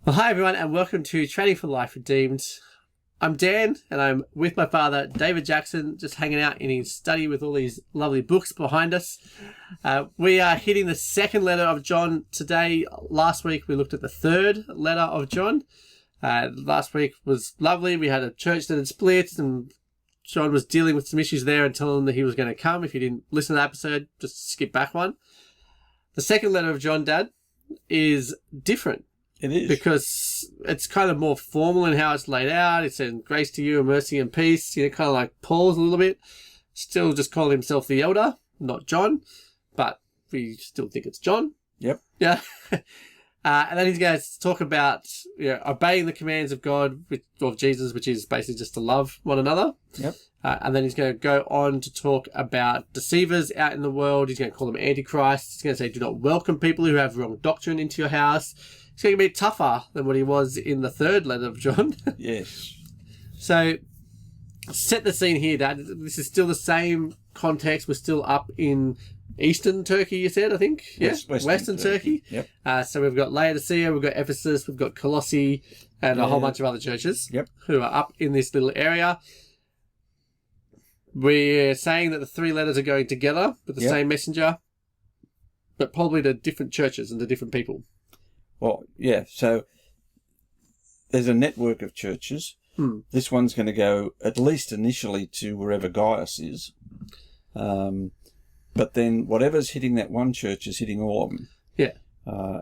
Well, hi everyone, and welcome to Training for Life Redeemed. I'm Dan, and I'm with my father, David Jackson, just hanging out in his study with all these lovely books behind us. We are hitting the second letter of John today. Last week we looked at the third letter of John. Last week was lovely. We had a church that had split, and John was dealing with some issues there and telling them that he was going to come. If you didn't listen to that episode, just skip back one. The second letter of John, Dad, is different. It is. Because it's kind of more formal in how it's laid out. It's in grace to you and mercy and peace. You know, kind of like Paul's a little bit. Still just calling himself the elder, not John. But we still think it's John. Yep. Yeah. And then he's going to talk about obeying the commands of God, of Jesus, which is basically just to love one another. Yep. And then he's going to go on to talk about deceivers out in the world. He's going to call them Antichrist. He's going to say, do not welcome people who have wrong doctrine into your house. He's going to be tougher than what he was in the third letter of John. Yes. So, set the scene here, Dad. This is still the same context. We're still up in Eastern Turkey, you said, I think? Yes, Western Turkey. Yep. So we've got Laodicea, we've got Ephesus, we've got Colossae, and a whole bunch of other churches who are up in this little area. We're saying that the three letters are going together with the same messenger, but probably to different churches and to different people. Well, yeah, so there's a network of churches. This one's going to go at least initially to wherever Gaius is. But then whatever's hitting that one church is hitting all of them. Yeah.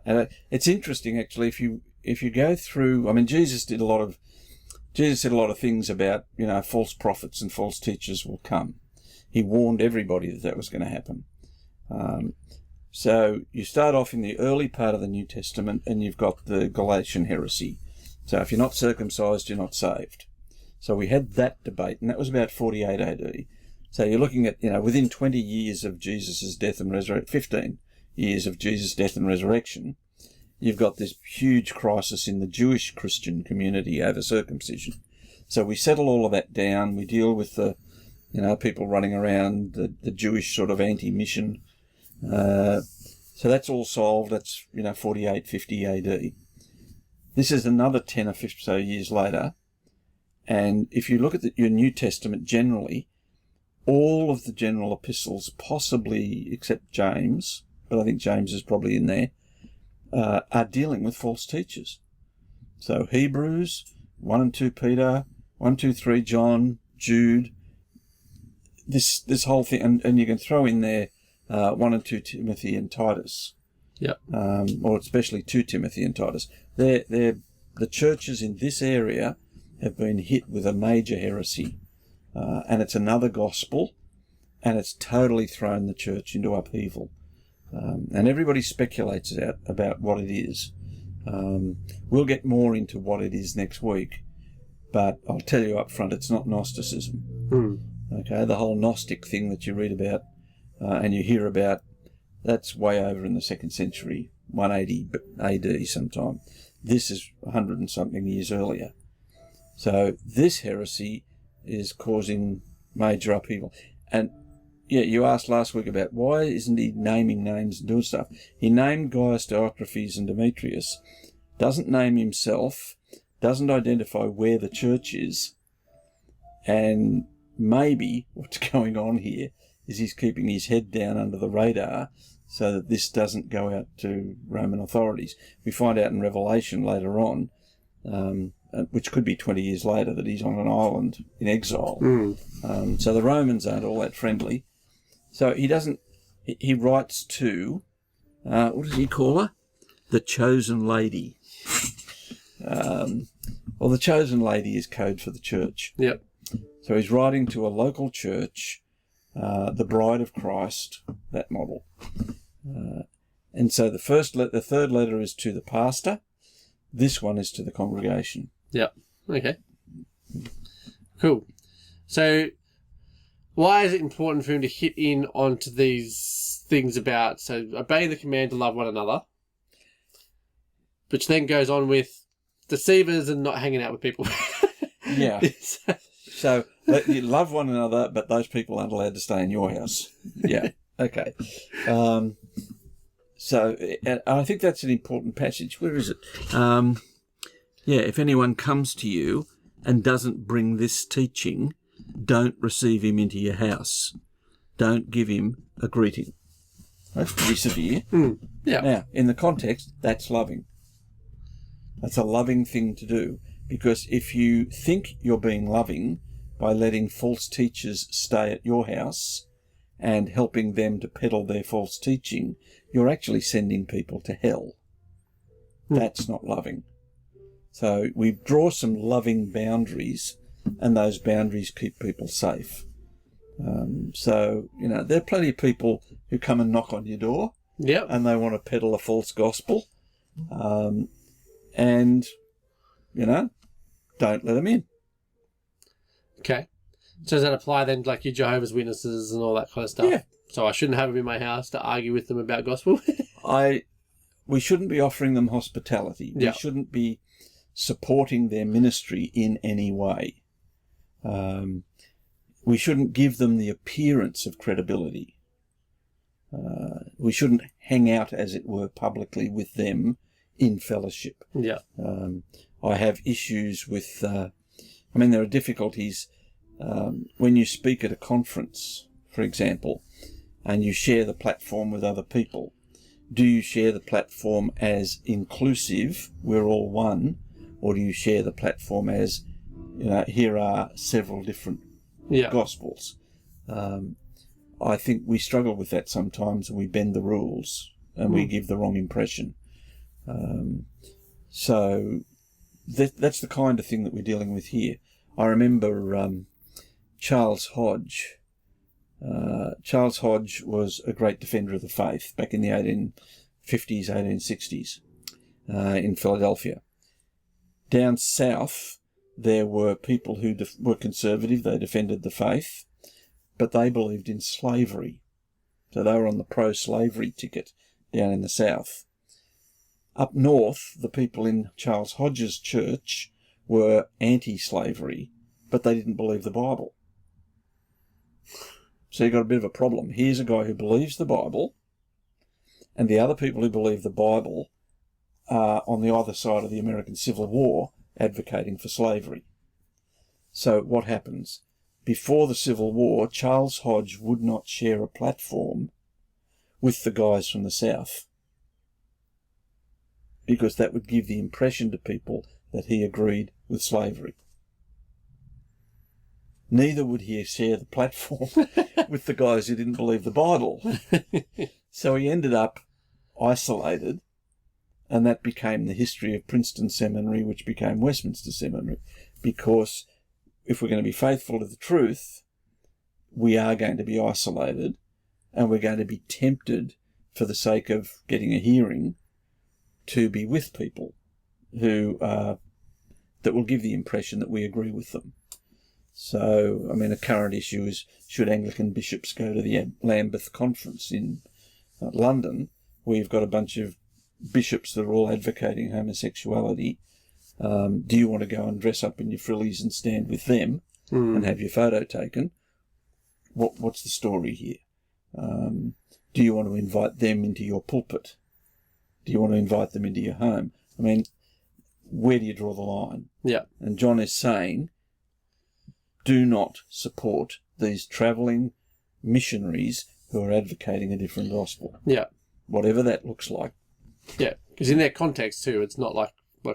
And it's interesting, actually, if you go through, I mean, Jesus said a lot of things about, false prophets and false teachers will come. He warned everybody that was going to happen. So you start off in the early part of the New Testament and you've got the Galatian heresy. So if you're not circumcised, you're not saved. So we had that debate, and that was about 48 AD. So you're looking at, within 20 years of Jesus' death and resurrection, 15 years of Jesus' death and resurrection, you've got this huge crisis in the Jewish Christian community over circumcision. So we settle all of that down. We deal with the, people running around, the Jewish sort of anti-mission. So that's all solved. That's, 48, 50 AD. This is another 10 or 15 so years later. And if you look at your New Testament generally, all of the general epistles, possibly except James, but I think James is probably in there, are dealing with false teachers. So Hebrews, 1 and 2 Peter, 1, 2, 3 John, Jude, this whole thing, and you can throw in there 1 and 2 Timothy and Titus. Yep. Or especially 2 Timothy and Titus. The churches in this area have been hit with a major heresy. And it's another gospel, and it's totally thrown the church into upheaval. And everybody speculates about what it is. We'll get more into what it is next week, but I'll tell you up front, it's not Gnosticism. Okay, the whole Gnostic thing that you read about and you hear about, that's way over in the 2nd century, 180 AD sometime. This is 100 and something years earlier. So this heresy is causing major upheaval. And you asked last week about why isn't he naming names and doing stuff. He named Gaius, Diotrephes and Demetrius, doesn't name himself, doesn't identify where the church is, and maybe what's going on here is he's keeping his head down under the radar so that this doesn't go out to Roman authorities. We find out in Revelation later on, which could be 20 years later, that he's on an island in exile. So the Romans aren't all that friendly. So he writes to, what does he call her? The chosen lady. Well, the chosen lady is code for the church. Yep. So he's writing to a local church, the bride of Christ, that model. And so the third letter is to the pastor. This one is to the congregation. Yep. Okay. Cool. So why is it important for him to hit in onto these things about, so obey the command to love one another, which then goes on with deceivers and not hanging out with people? Yeah. So you love one another, but those people aren't allowed to stay in your house. Yeah. Okay. So I think that's an important passage. Where is it? Yeah, if anyone comes to you and doesn't bring this teaching, don't receive him into your house. Don't give him a greeting. That's pretty severe. Yeah. Now, in the context, that's loving. That's a loving thing to do, because if you think you're being loving by letting false teachers stay at your house and helping them to peddle their false teaching, you're actually sending people to hell. That's not loving. So we draw some loving boundaries, and those boundaries keep people safe. So, there are plenty of people who come and knock on your door, and they want to peddle a false gospel, and, don't let them in. Okay. So does that apply then, like your Jehovah's Witnesses and all that kind of stuff? Yeah. So I shouldn't have them in my house to argue with them about gospel? We shouldn't be offering them hospitality. We shouldn't be supporting their ministry in any way. We shouldn't give them the appearance of credibility. We shouldn't hang out, as it were, publicly with them in fellowship. Yeah. I have issues with, there are difficulties when you speak at a conference, for example, and you share the platform with other people. Do you share the platform as inclusive, we're all one, or do you share the platform as, here are several different gospels? I think we struggle with that sometimes, and we bend the rules and we give the wrong impression. So that's the kind of thing that we're dealing with here. I remember Charles Hodge. Charles Hodge was a great defender of the faith back in the 1850s, 1860s in Philadelphia. Down south, there were people who were conservative. They defended the faith, but they believed in slavery. So they were on the pro-slavery ticket down in the south. Up north, the people in Charles Hodge's church were anti-slavery, but they didn't believe the Bible. So you've got a bit of a problem. Here's a guy who believes the Bible, and the other people who believe the Bible are on the other side of the American Civil War advocating for slavery. So what happens? Before the Civil War, Charles Hodge would not share a platform with the guys from the South, because that would give the impression to people that he agreed with slavery. Neither would he share the platform with the guys who didn't believe the Bible. So he ended up isolated, and that became the history of Princeton Seminary, which became Westminster Seminary, because if we're going to be faithful to the truth, we are going to be isolated, and we're going to be tempted, for the sake of getting a hearing, to be with people who that will give the impression that we agree with them. So, a current issue is, should Anglican bishops go to the Lambeth Conference in London, where you've got a bunch of bishops that are all advocating homosexuality? Do you want to go and dress up in your frillies and stand with them and have your photo taken? What's the story here? Do you want to invite them into your pulpit? Do you want to invite them into your home? Where do you draw the line? Yeah. And John is saying, do not support these travelling missionaries who are advocating a different gospel. Yeah. Whatever that looks like. Yeah, because in their context too, it's not like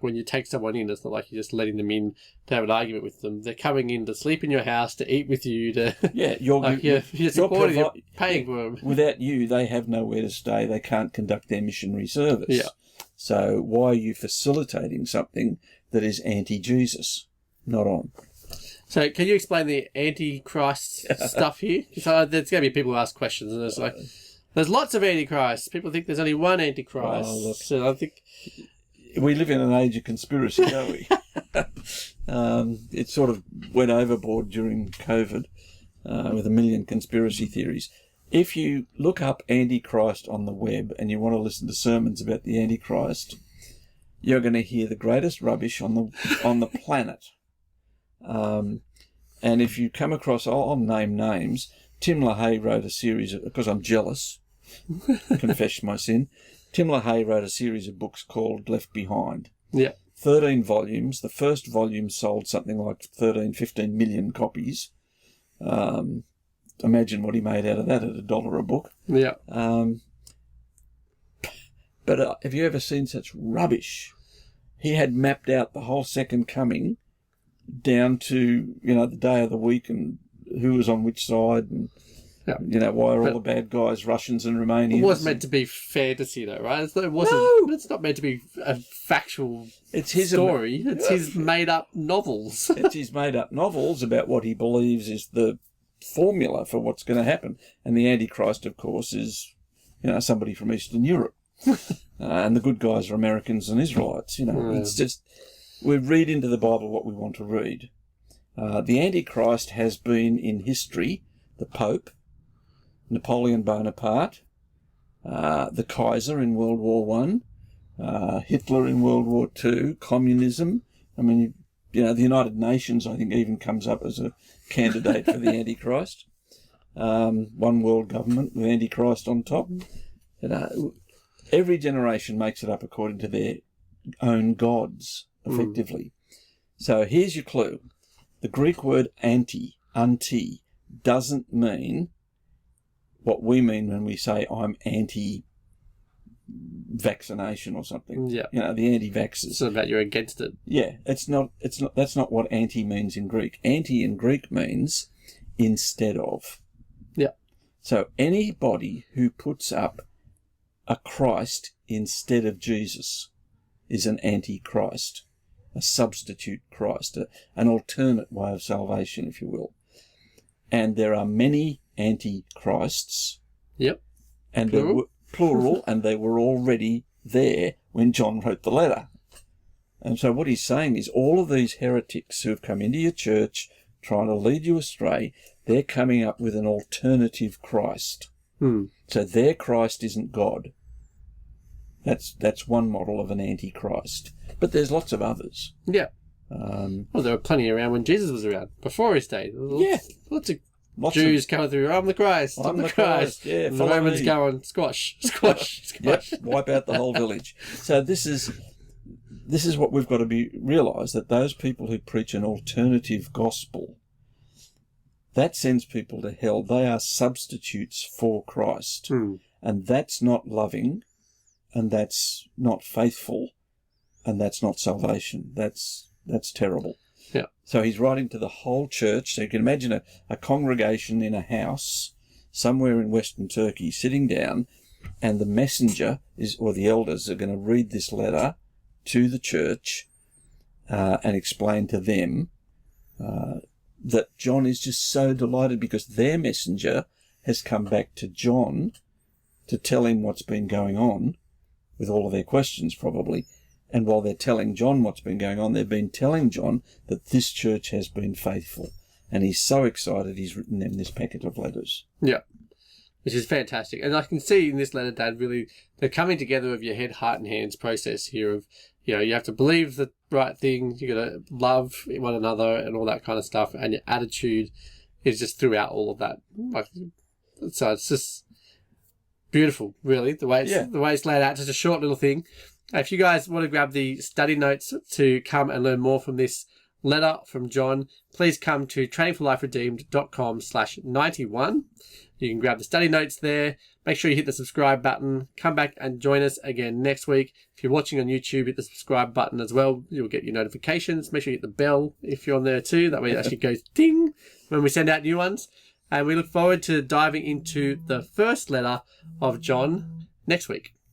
when you take someone in, it's not like you're just letting them in to have an argument with them. They're coming in to sleep in your house, to eat with you, to... Yeah, you're supporting, you're paying for them. Without you, they have nowhere to stay. They can't conduct their missionary service. Yeah. So why are you facilitating something that is anti-Jesus? Not on. So can you explain the Antichrist stuff here? So there's going to be people who ask questions, and it's there's lots of Antichrists. People think there's only one Antichrist. Oh, look. So I think... We live in an age of conspiracy, don't we? It sort of went overboard during COVID with a million conspiracy theories. If you look up Antichrist on the web and you want to listen to sermons about the Antichrist, you're going to hear the greatest rubbish on the planet. And if you come across, I'll name names. Tim LaHaye wrote a series, because I'm jealous, confess my sin. Tim LaHaye wrote a series of books called Left Behind. Yeah. 13 volumes. The first volume sold something like 15 million copies. Imagine what he made out of that at $1 a book. Yeah. But have you ever seen such rubbish? He had mapped out the whole second coming down to, the day of the week and who was on which side and, why are all the bad guys Russians and Romanians? It was meant to be fantasy, though, right? It wasn't. No. It's not meant to be a factual It's his story. It's his made-up novels. It's his made-up novels about what he believes is the formula for what's going to happen. And the Antichrist, of course, is, somebody from Eastern Europe. And the good guys are Americans and Israelites. It's just, we read into the Bible what we want to read. The Antichrist has been in history the Pope, Napoleon Bonaparte, the Kaiser in World War One, Hitler in World War Two, communism. I mean, the United Nations, I think, even comes up as a candidate for the Antichrist. One world government with Antichrist on top. Every generation makes it up according to their own gods, effectively. So here's your clue. The Greek word anti, doesn't mean what we mean when we say I'm anti-vaccination or something. Yeah. The anti-vaxxers. It's not about you're against it. Yeah, that's not what anti means in Greek. Anti in Greek means instead of. Yeah. So anybody who puts up a Christ instead of Jesus is an antichrist, a substitute Christ, an alternate way of salvation, if you will. And there are many antichrists. Yep. And plural. They were plural, and they were already there when John wrote the letter. And so what he's saying is all of these heretics who have come into your church trying to lead you astray, they're coming up with an alternative Christ. So their Christ isn't God. That's one model of an antichrist. But there's lots of others. Yeah. Well, there were plenty around when Jesus was around, before his day. Lots of Jews coming through. I'm the Christ. I'm the Christ. Yeah, and the Romans going squash. Yep, wipe out the whole village. So this is what we've got to realise, that those people who preach an alternative gospel, that sends people to hell. They are substitutes for Christ, and that's not loving, and that's not faithful, and that's not salvation. That's terrible. Yeah. So he's writing to the whole church. So you can imagine a congregation in a house somewhere in Western Turkey sitting down, and the messenger or the elders are going to read this letter to the church and explain to them that John is just so delighted because their messenger has come back to John to tell him what's been going on with all of their questions probably. And while they're telling John what's been going on, they've been telling John that this church has been faithful. And he's so excited he's written them this packet of letters. Yeah. Which is fantastic. And I can see in this letter, Dad, really the coming together of your head, heart and hands process here of, you have to believe the right thing, you got to love one another and all that kind of stuff. And your attitude is just throughout all of that. So it's just beautiful, really, the way it's laid out. Just a short little thing. If you guys want to grab the study notes to come and learn more from this letter from John, please come to trainingforliferedeemed.com/91. You can grab the study notes there. Make sure you hit the subscribe button. Come back and join us again next week. If you're watching on YouTube, hit the subscribe button as well. You'll get your notifications. Make sure you hit the bell if you're on there too. That way it actually goes ding when we send out new ones. And we look forward to diving into the first letter of John next week.